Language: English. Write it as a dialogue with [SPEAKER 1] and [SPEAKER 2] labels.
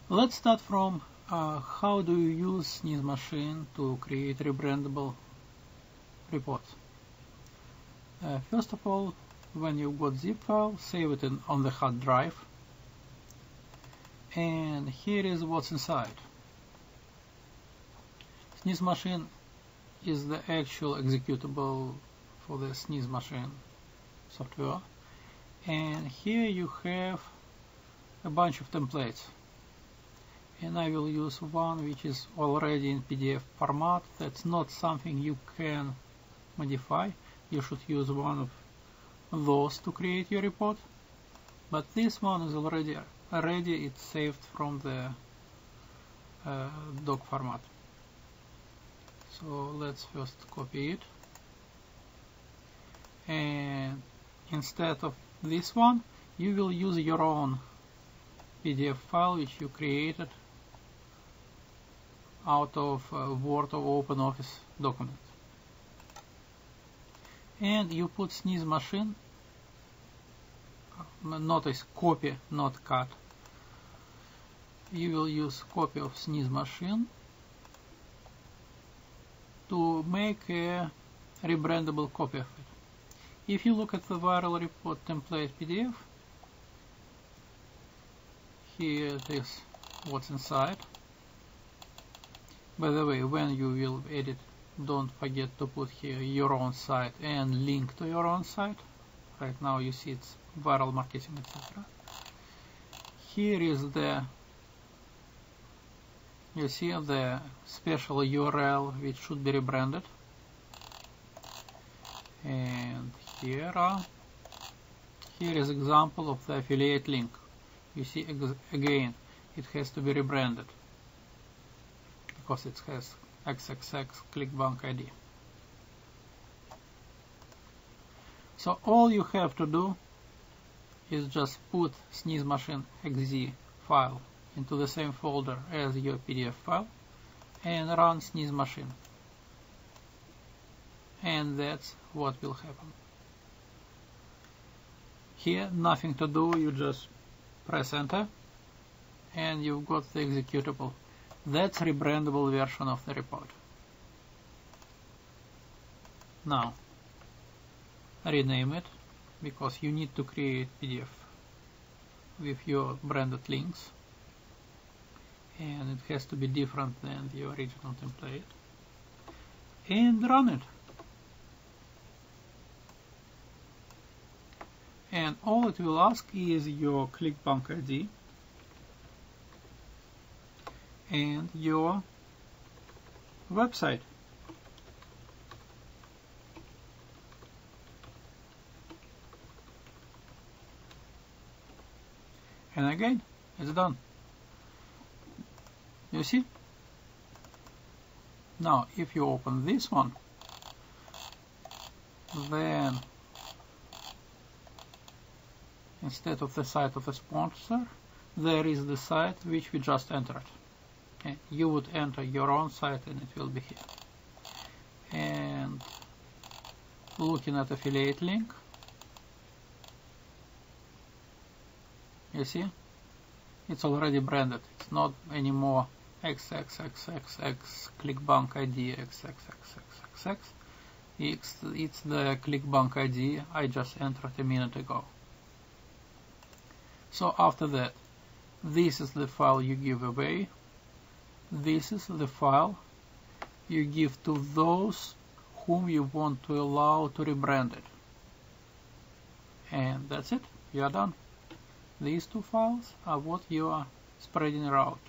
[SPEAKER 1] Let's start from how do you use Sneeze Machine to create rebrandable reports. First of all, when you've got zip file, save it on the hard drive. And here is what's inside. Sneeze Machine is the actual executable for the Sneeze Machine software. And here you have a bunch of templates. And I will use one which is already in PDF format. That's not something you can modify. You should use one of those to create your report. But this one is already ready. It's saved from the doc format. So let's first copy it. And instead of this one, you will use your own PDF file which you created out of Word or OpenOffice document. And you put Sneeze Machine, notice copy, not cut. You will use copy of Sneeze Machine to make a rebrandable copy of it. If you look at the viral report template PDF, here it is what's inside. By the way, when you will edit, don't forget to put here your own site and link to your own site. Right now you see it's viral marketing, etc. Here is you see the special URL which should be rebranded. And here is example of the affiliate link. You see again it has to be rebranded because it has XXX ClickBank ID. So all you have to do is just put Sneeze Machine .exe file into the same folder as your PDF file and run Sneeze Machine. And that's what will happen. Here nothing to do, you just press enter and you've got the executable. That's rebrandable version of the report. Now rename it because you need to create PDF with your branded links and it has to be different than the original template, and run it. And all it will ask is your ClickBank ID and your website. And again, it's done. You see? Now, if you open this one, then instead of the site of the sponsor, there is the site which we just entered. Okay. You would enter your own site and it will be here. And looking at affiliate link, you see, it's already branded. It's not anymore XXXXX ClickBank ID XXXXX. It's the ClickBank ID I just entered a minute ago. So after that, this is the file you give away. This is the file you give to those whom you want to allow to rebrand it. And that's it. You are done. These two files are what you are spreading around.